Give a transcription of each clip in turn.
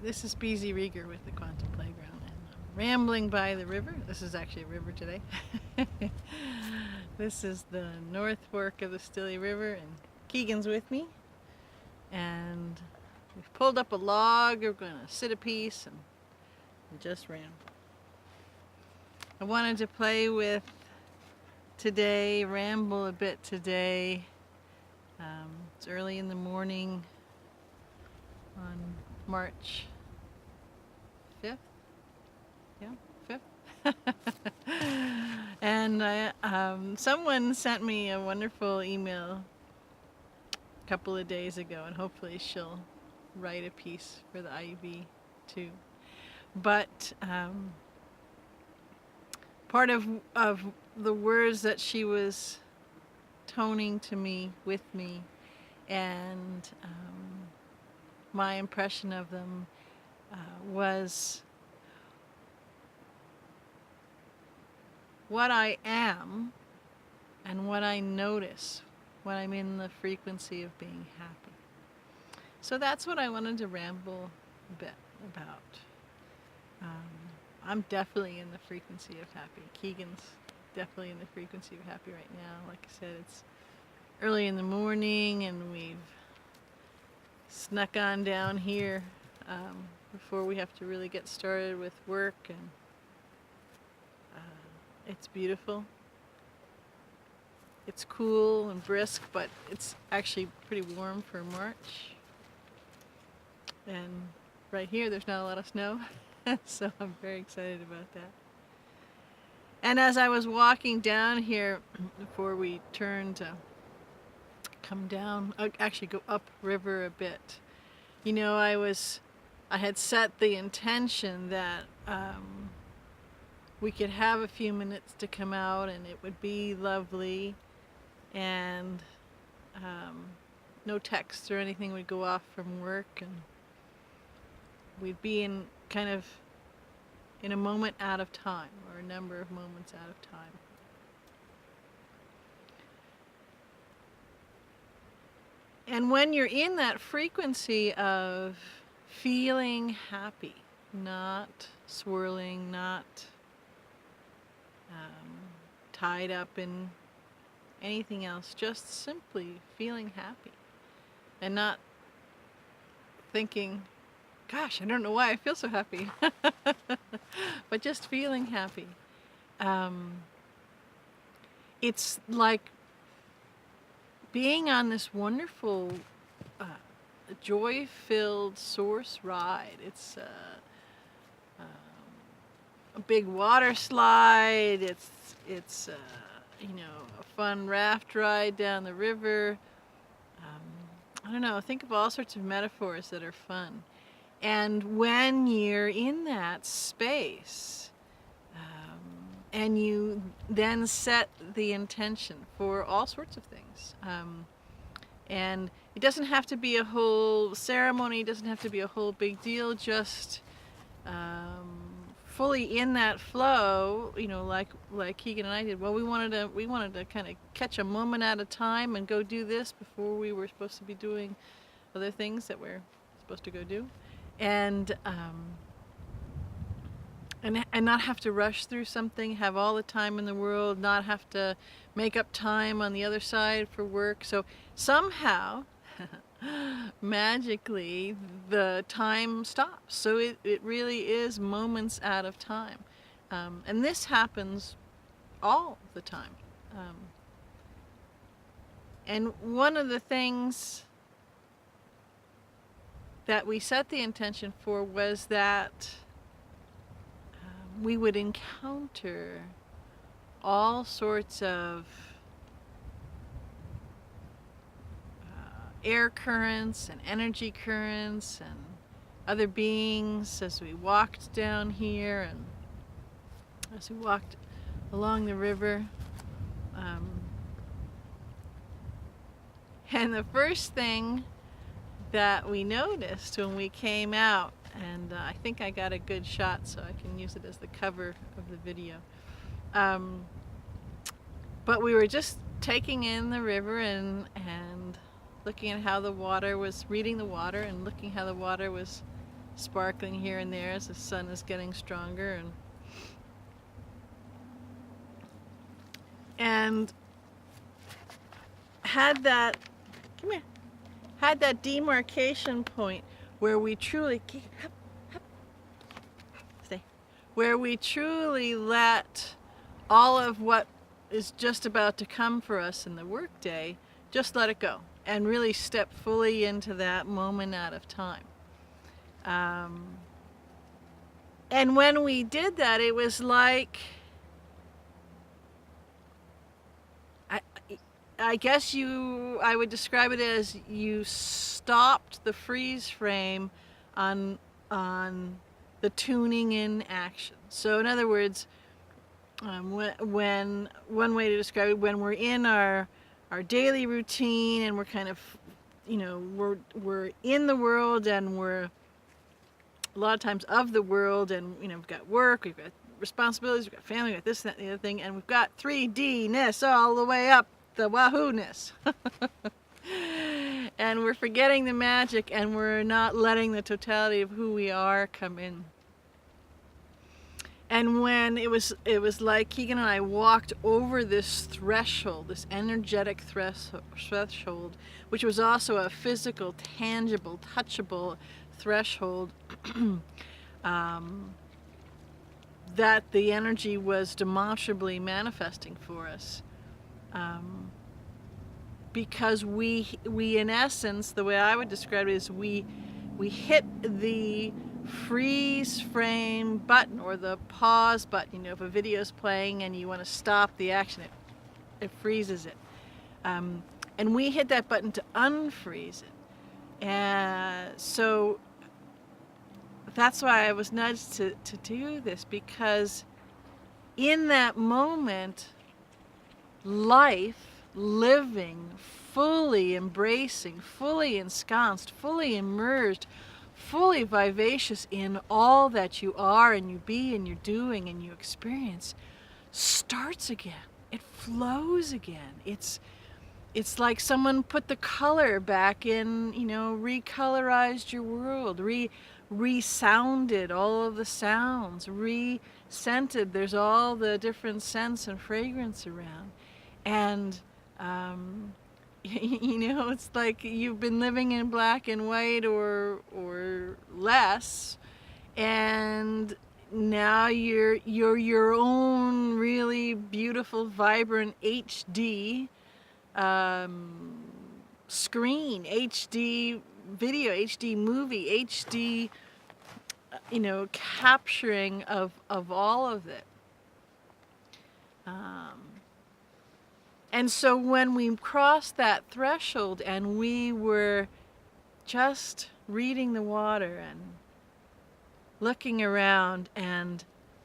This is BZ Rieger with the Quantum Playground, and I'm rambling by the river. This is actually a river today. This is the North Fork of the Stilly River, and Keegan's with me. And we've pulled up a log. We're going to sit a piece and just ramble. I wanted to play with today, ramble a bit today. It's early in the morning on March 5th. Yeah, 5th. And someone sent me a wonderful email a couple of days ago, and hopefully she'll write a piece for the IV too. But part of the words that she was toning to me, with me, and my impression of them was what I am and what I notice when I'm in the frequency of being happy. So that's what I wanted to ramble a bit about. I'm definitely in the frequency of happy. Keegan's definitely in the frequency of happy right now. Like I said, it's early in the morning and we've snuck on down here before we have to really get started with work, and it's beautiful. It's cool and brisk, but it's actually pretty warm for March. And right here there's not a lot of snow, so I'm very excited about that. And as I was walking down here before we turned to come down, actually go up river a bit, you know, I had set the intention that we could have a few minutes to come out and it would be lovely, and no texts or anything would go off from work, and we'd be in kind of in a moment out of time, or a number of moments out of time. And when you're in that frequency of feeling happy, not swirling, not tied up in anything else, just simply feeling happy and not thinking, gosh, I don't know why I feel so happy, but just feeling happy. It's like being on this wonderful joy-filled source ride. It's a big water slide. It's you know, a fun raft ride down the river. I don't know, think of all sorts of metaphors that are fun. And when you're in that space, and you then set the intention for all sorts of things, and it doesn't have to be a whole ceremony, it doesn't have to be a whole big deal, just fully in that flow, you know, like Keegan and I did. Well, we wanted to kind of catch a moment at a time and go do this before we were supposed to be doing other things that we're supposed to go do, and not have to rush through something, have all the time in the world, not have to make up time on the other side for work. So somehow, magically, the time stops. So it really is moments out of time. And this happens all the time. And one of the things that we set the intention for was that we would encounter all sorts of air currents and energy currents and other beings as we walked down here and as we walked along the river. And the first thing that we noticed when we came out, and I think I got a good shot so I can use it as the cover of the video, but we were just taking in the river and looking at how the water was, reading the water and looking how the water was sparkling here and there as the sun is getting stronger, and had that, come here, had that demarcation point where we truly, stay, where we truly let all of what is just about to come for us in the workday, just let it go and really step fully into that moment out of time. And when we did that, it was like, I guess I would describe it as you stopped the freeze frame on the tuning in action. So in other words, when one way to describe it, when we're in our daily routine and we're kind of, we're in the world, and we're a lot of times of the world, and we've got work, we've got responsibilities, we've got family, we've got this, that, and the other thing, and we've got 3D-ness all the way up the wahoo-ness. And we're forgetting the magic, and we're not letting the totality of who we are come in. And when it was like Keegan and I walked over this threshold, this energetic threshold, which was also a physical, tangible, touchable threshold, that the energy was demonstrably manifesting for us. Because we in essence, the way I would describe it is we hit the freeze frame button, or the pause button. If a video is playing and you want to stop the action, it freezes it. And we hit that button to unfreeze it. And so that's why I was nudged to do this, because in that moment, life, living, fully embracing, fully ensconced, fully immersed, fully vivacious in all that you are and you be and you're doing and you experience, starts again. It flows again. It's like someone put the color back in, recolorized your world, resounded all of the sounds, re-scented. There's all the different scents and fragrance around. And it's like you've been living in black and white or less, and now you're your own really beautiful, vibrant HD screen, HD video, HD movie, HD capturing of all of it. And so when we crossed that threshold and we were just reading the water and looking around, and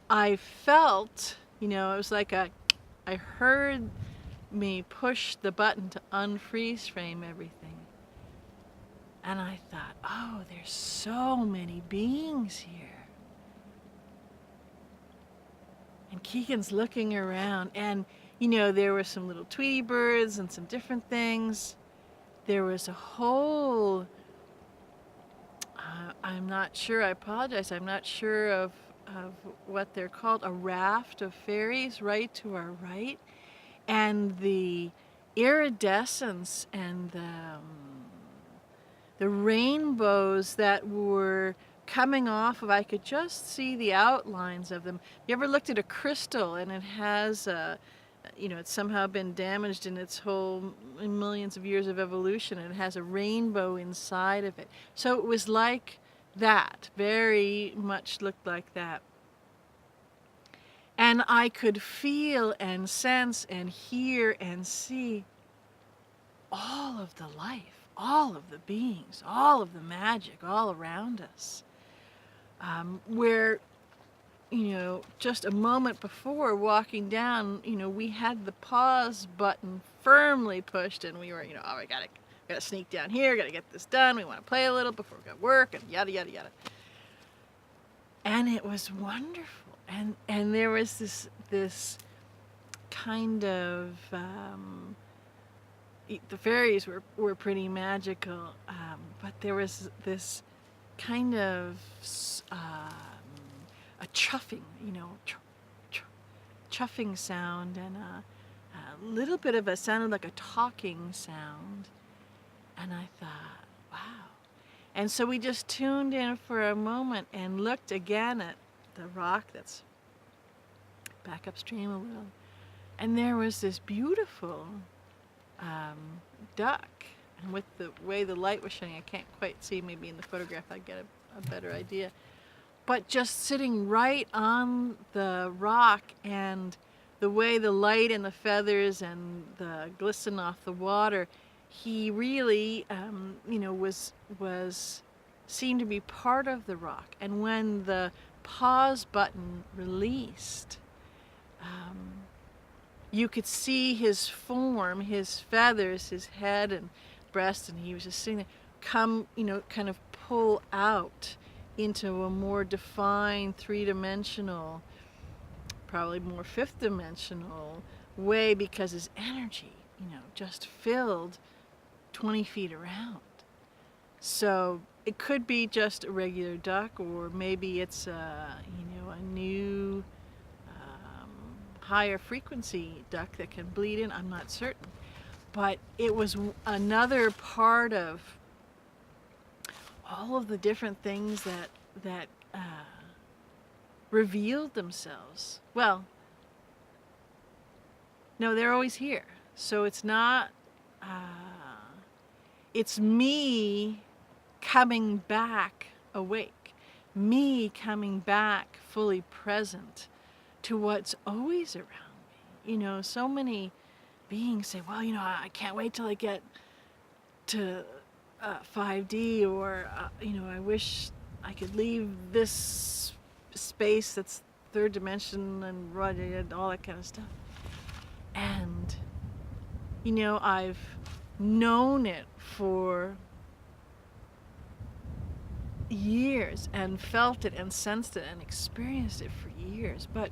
I felt, it was like I heard me push the button to unfreeze frame everything. And I thought, oh, there's so many beings here. And Keegan's looking around, and there were some little Tweety birds and some different things. There was a whole, I'm not sure, I apologize, I'm not sure of what they're called, a raft of fairies right to our right. And the iridescence and the rainbows that were coming off of, I could just see the outlines of them. You ever looked at a crystal and it has it's somehow been damaged in its whole millions of years of evolution, and it has a rainbow inside of it. So it was like that, very much looked like that. And I could feel and sense and hear and see all of the life, all of the beings, all of the magic all around us. Where just a moment before walking down, we had the pause button firmly pushed, and we were, oh, we gotta sneak down here, gotta get this done, we want to play a little before we got work, and yada, yada, yada. And it was wonderful. And there was this kind of, the fairies were pretty magical, but there was this kind of a chuffing, chuffing sound, and a little bit of a sounded like a talking sound. And I thought, wow. And so we just tuned in for a moment and looked again at the rock that's back upstream a little. And there was this beautiful duck. And with the way the light was shining, I can't quite see. Maybe in the photograph I'd get a better idea. But just sitting right on the rock, and the way the light and the feathers and the glisten off the water, he really, was seemed to be part of the rock. And when the pause button released, you could see his form, his feathers, his head and breast, and he was just sitting there, come, kind of pull out into a more defined, three-dimensional, probably more fifth-dimensional way, because his energy, just filled 20 feet around. So it could be just a regular duck, or maybe it's a new higher frequency duck that can bleed in. I'm not certain. But it was another part of all of the different things that revealed themselves. Well, no, they're always here. So it's not, it's me coming back awake, me coming back fully present to what's always around me. So many beings say, well, I can't wait till I get to 5D, or, I wish I could leave this space that's third dimension and all that kind of stuff. And, I've known it for years and felt it and sensed it and experienced it for years. But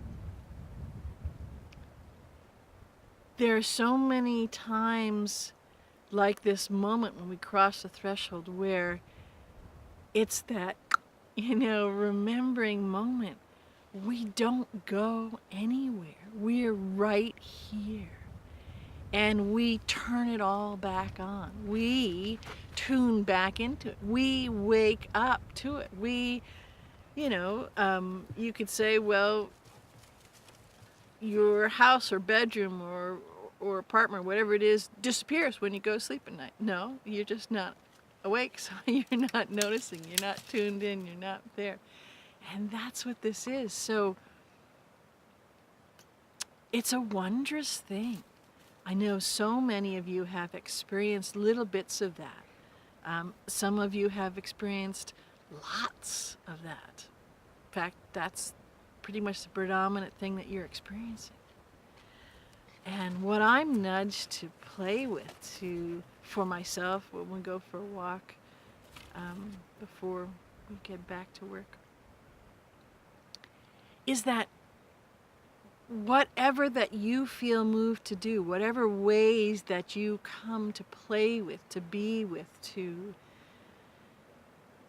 there are so many times like this moment when we cross the threshold where it's that, remembering moment. We don't go anywhere. We're right here. And we turn it all back on. We tune back into it. We wake up to it. We, you could say, well, your house or bedroom or apartment, whatever it is, disappears when you go to sleep at night. No, you're just not awake, so you're not noticing, you're not tuned in, you're not there. And that's what this is. So it's a wondrous thing. I know so many of you have experienced little bits of that. Some of you have experienced lots of that. In fact, that's pretty much the predominant thing that you're experiencing. And what I'm nudged to play with for myself when we go for a walk before we get back to work is that whatever that you feel moved to do, whatever ways that you come to play with, to be with, to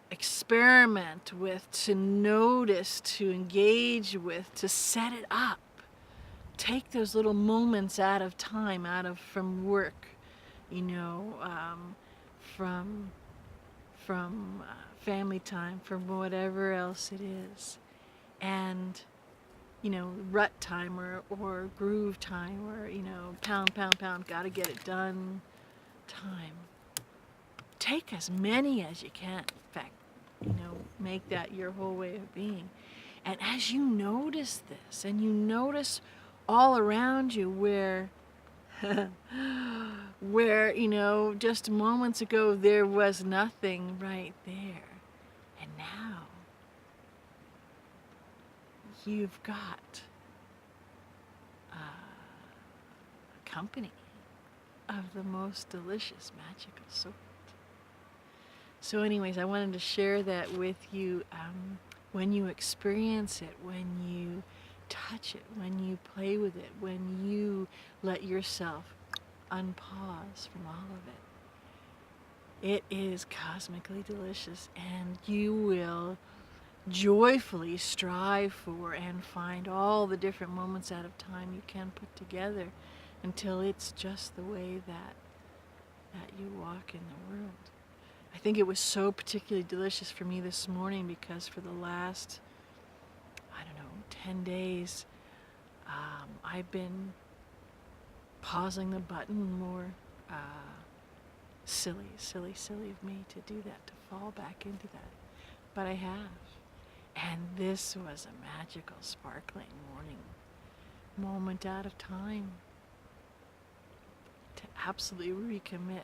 experiment with, to notice, to engage with, to set it up. Take those little moments out of time, from work, from family time, from whatever else it is, and rut time or groove time, or pound, gotta get it done time. Take as many as you can. In fact, make that your whole way of being. And as you notice this, and you notice all around you where just moments ago there was nothing right there, and now you've got company of the most delicious, magical sort. So anyways, I wanted to share that with you. When you experience it, when you touch it, when you play with it, when you let yourself unpause from all of it, It is cosmically delicious, and you will joyfully strive for and find all the different moments out of time you can put together until it's just the way that you walk in the world. I think it was so particularly delicious for me this morning because for the last, I don't know, 10 days, I've been pausing the button more. Silly of me to do that, to fall back into that. But I have. And this was a magical, sparkling morning, moment out of time to absolutely recommit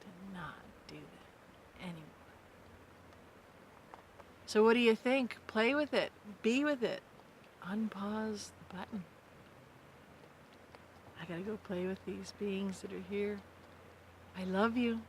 to not do that anymore. So what do you think? Play with it. Be with it. Unpause the button. I gotta go play with these beings that are here. I love you.